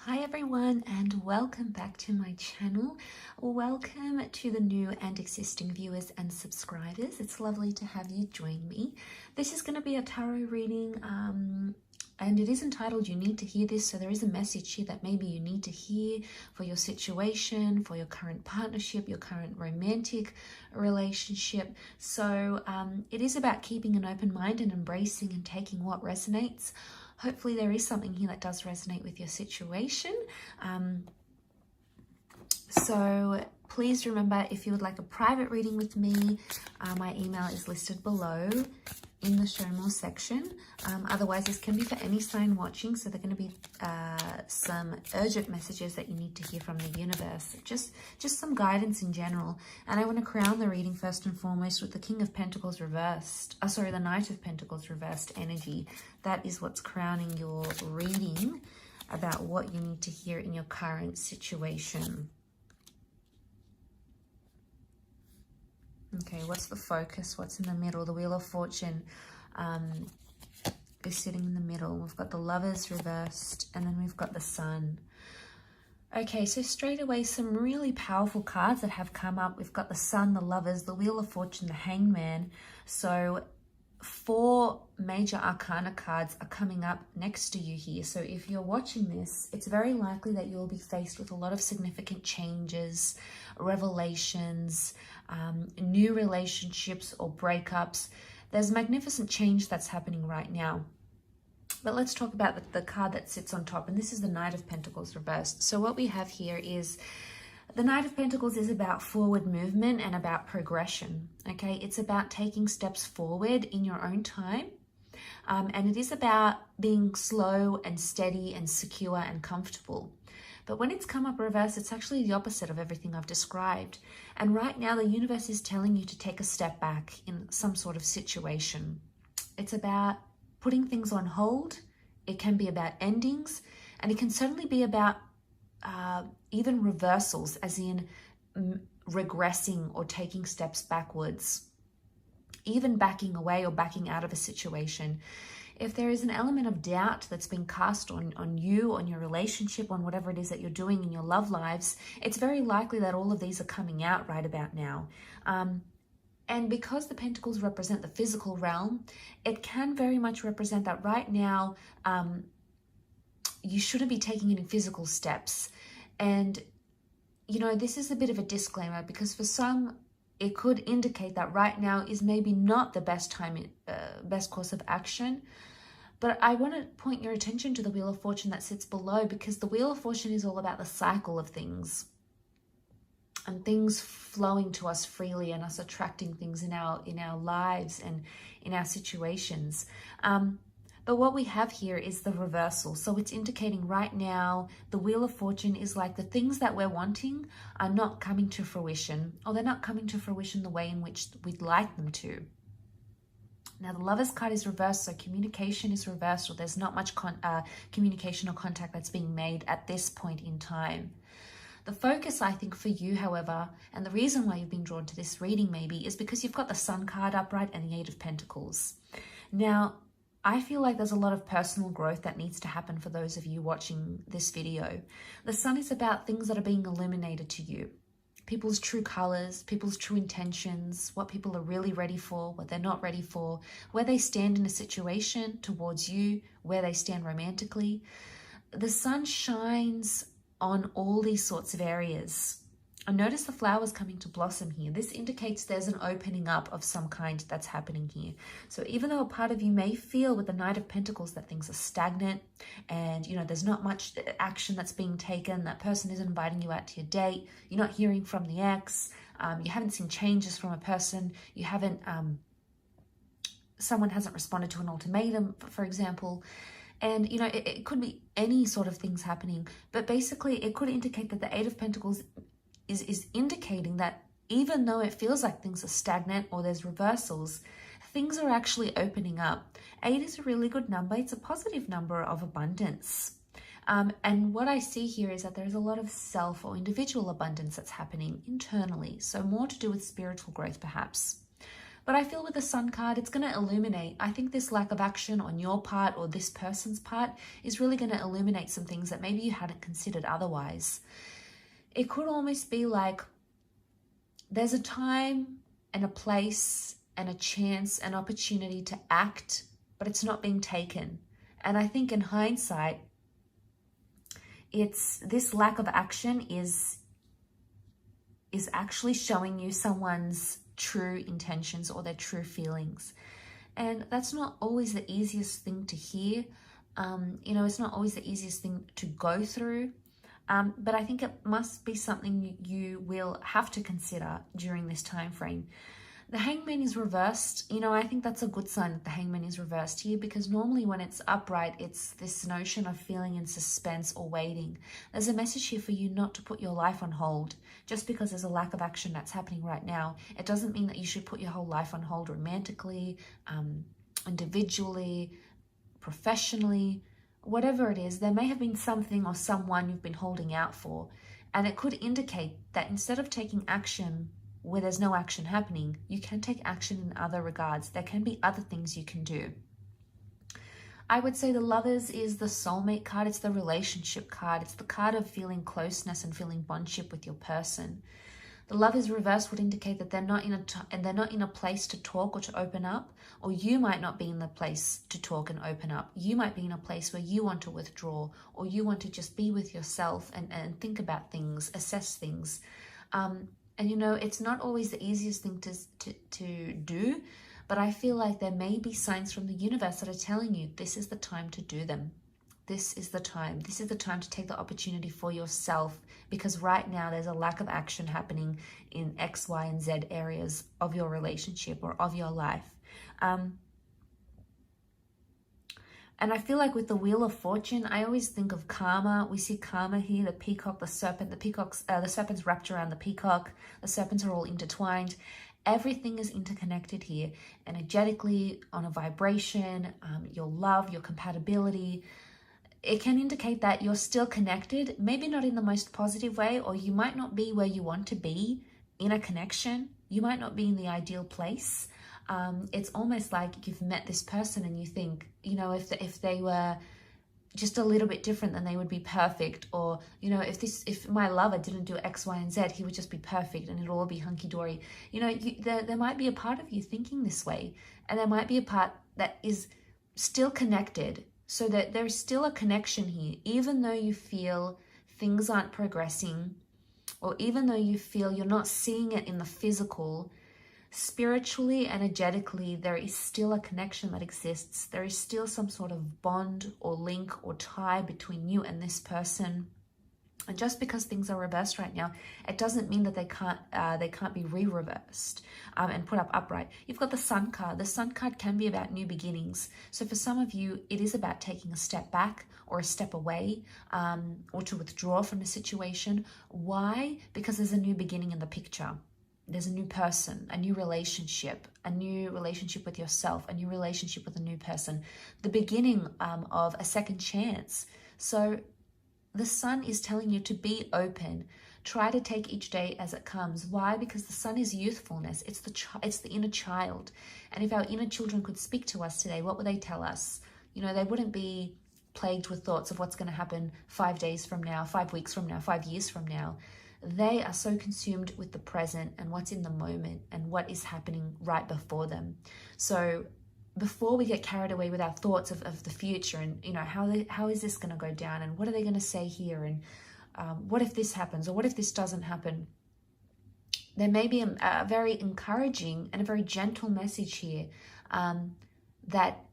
Hi everyone, and welcome back to my channel. Welcome to the new and existing viewers and subscribers. It's lovely to have you join me. This is going to be a tarot reading and it is entitled You Need to Hear This. So there is a message here that maybe you need to hear for your situation, for your current partnership, your current romantic relationship. So it is about keeping an open mind and embracing and taking what resonates. Hopefully there is something here that does resonate with your situation. So please remember, if you would like a private reading with me, my email is listed below in the show more section. Otherwise, this can be for any sign watching. So there are going to be some urgent messages that you need to hear from the universe. Just some guidance in general. And I want to crown the reading first and foremost with the King of Pentacles reversed. The Knight of Pentacles reversed energy. That is what's crowning your reading about what you need to hear in your current situation. Okay, what's the focus? What's in the middle? The Wheel of Fortune is sitting in the middle. We've got the Lovers reversed, and then we've got the Sun. Okay, so straight away, some really powerful cards that have come up. We've got the Sun, the Lovers, the Wheel of Fortune, the Hangman. So 4 major arcana cards are coming up next to you here. So if you're watching this, it's very likely that you'll be faced with a lot of significant changes, revelations, new relationships or breakups. There's magnificent change that's happening right now. But let's talk about the card that sits on top, and this is the Knight of Pentacles reversed. So what we have here is the Knight of Pentacles is about forward movement and about progression, okay? It's about taking steps forward in your own time. And it is about being slow and steady and secure and comfortable. But when it's come up reverse, it's actually the opposite of everything I've described. And right now, the universe is telling you to take a step back in some sort of situation. It's about putting things on hold. It can be about endings, and it can certainly be about even reversals, as in regressing or taking steps backwards, even backing away or backing out of a situation. If there is an element of doubt that's been cast on you, on your relationship, on whatever it is that you're doing in your love lives, it's very likely that all of these are coming out right about now. And because the Pentacles represent the physical realm, it can very much represent that right now you shouldn't be taking any physical steps. And, you know, this is a bit of a disclaimer, because for some, it could indicate that right now is maybe not the best time, best course of action. But I want to point your attention to the Wheel of Fortune that sits below, because the Wheel of Fortune is all about the cycle of things and things flowing to us freely and us attracting things in our lives and in our situations. But what we have here is the reversal. So it's indicating right now the Wheel of Fortune is like the things that we're wanting are not coming to fruition, or they're not coming to fruition the way in which we'd like them to. Now the Lovers card is reversed, so communication is reversed, or there's not much communication or contact that's being made at this point in time. The focus, I think, for you, however, and the reason why you've been drawn to this reading maybe, is because you've got the Sun card upright and the 8 of Pentacles. Now, I feel like there's a lot of personal growth that needs to happen for those of you watching this video. The Sun is about things that are being illuminated to you. People's true colors, people's true intentions, what people are really ready for, what they're not ready for, where they stand in a situation towards you, where they stand romantically. The Sun shines on all these sorts of areas. And notice the flowers coming to blossom here. This indicates there's an opening up of some kind that's happening here. So even though a part of you may feel with the Knight of Pentacles that things are stagnant and, you know, there's not much action that's being taken, that person isn't inviting you out to your date, you're not hearing from the ex, you haven't seen changes from a person, you haven't, someone hasn't responded to an ultimatum, for example. And, you know, it could be any sort of things happening, but basically it could indicate that the 8 of Pentacles is indicating that even though it feels like things are stagnant or there's reversals, things are actually opening up. 8 is a really good number. It's a positive number of abundance. And what I see here is that there's a lot of self or individual abundance that's happening internally. So more to do with spiritual growth, perhaps. But I feel with the Sun card, it's going to illuminate. I think this lack of action on your part or this person's part is really going to illuminate some things that maybe you hadn't considered otherwise. It could almost be like there's a time and a place and a chance, an opportunity to act, but it's not being taken. And I think in hindsight, it's this lack of action is actually showing you someone's true intentions or their true feelings. And that's not always the easiest thing to hear. You know, it's not always the easiest thing to go through. But I think it must be something you will have to consider during this time frame. The Hangman is reversed. You know, I think that's a good sign that the Hangman is reversed here, because normally when it's upright, it's this notion of feeling in suspense or waiting. There's a message here for you not to put your life on hold. Just because there's a lack of action that's happening right now, it doesn't mean that you should put your whole life on hold romantically, individually, professionally, whatever it is. There may have been something or someone you've been holding out for, and it could indicate that instead of taking action where there's no action happening, you can take action in other regards. There can be other things you can do. I would say the Lovers is the soulmate card. It's the relationship card. It's the card of feeling closeness and feeling bondship with your person. The Lovers reverse would indicate that they're not in a place to talk or to open up, or you might not be in the place to talk and open up. You might be in a place where you want to withdraw, or you want to just be with yourself and think about things, assess things. And you know, it's not always the easiest thing to do, but I feel like there may be signs from the universe that are telling you this is the time to do them. This is the time. This is the time to take the opportunity for yourself, because right now there's a lack of action happening in X, Y, and Z areas of your relationship or of your life. And I feel like with the Wheel of Fortune, I always think of karma. We see karma here, the peacock, the serpent. The serpent's wrapped around the peacock. The serpents are all intertwined. Everything is interconnected here, energetically, on a vibration, your love, your compatibility. It can indicate that you're still connected, maybe not in the most positive way, or you might not be where you want to be in a connection. You might not be in the ideal place. It's almost like you've met this person and you think, you know, if they were just a little bit different, then they would be perfect. Or, you know, if my lover didn't do X, Y, and Z, he would just be perfect and it'll all be hunky-dory. You know, there might be a part of you thinking this way, and there might be a part that is still connected, so that there's still a connection here, even though you feel things aren't progressing, or even though you feel you're not seeing it in the physical. Spiritually, energetically, there is still a connection that exists. There is still some sort of bond or link or tie between you and this person. And just because things are reversed right now, it doesn't mean that they can't be re-reversed and put up upright. You've got the Sun card. The Sun card can be about new beginnings. So for some of you, it is about taking a step back or a step away, or to withdraw from the situation. Why? Because there's a new beginning in the picture. There's a new person, a new relationship with yourself, a new relationship with a new person, the beginning of a second chance. So the Sun is telling you to be open. Try to take each day as it comes. Why? Because the Sun is youthfulness. It's the inner child. And if our inner children could speak to us today, what would they tell us? You know, they wouldn't be plagued with thoughts of what's going to happen 5 days from now, 5 weeks from now, 5 years from now. They are so consumed with the present and what's in the moment and what is happening right before them. So before we get carried away with our thoughts of the future and, you know, how is this going to go down and what are they going to say here and what if this happens or what if this doesn't happen, there may be a very encouraging and a very gentle message here that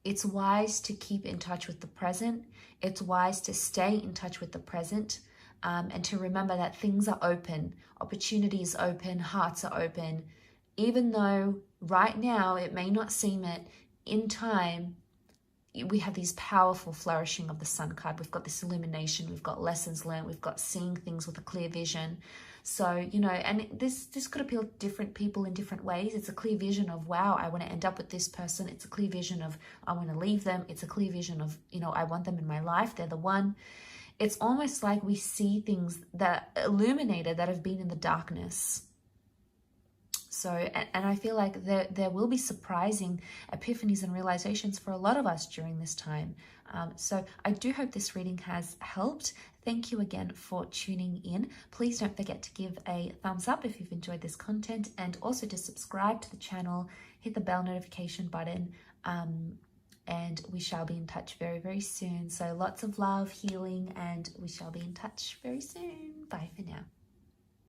it's wise to keep in touch with the present. It's wise to stay in touch with the present. And to remember that things are open, opportunities open, hearts are open. Even though right now it may not seem it, in time, we have these powerful flourishing of the Sun card. We've got this illumination, we've got lessons learned, we've got seeing things with a clear vision. So, you know, and this could appeal to different people in different ways. It's a clear vision of, wow, I want to end up with this person. It's a clear vision of, I want to leave them. It's a clear vision of, you know, I want them in my life. They're the one. It's almost like we see things that illuminated that have been in the darkness. So, and I feel like there will be surprising epiphanies and realizations for a lot of us during this time. So I do hope this reading has helped. Thank you again for tuning in. Please don't forget to give a thumbs up if you've enjoyed this content, and also to subscribe to the channel, hit the bell notification button, and we shall be in touch very, very soon. So lots of love, healing, and we shall be in touch very soon. Bye for now.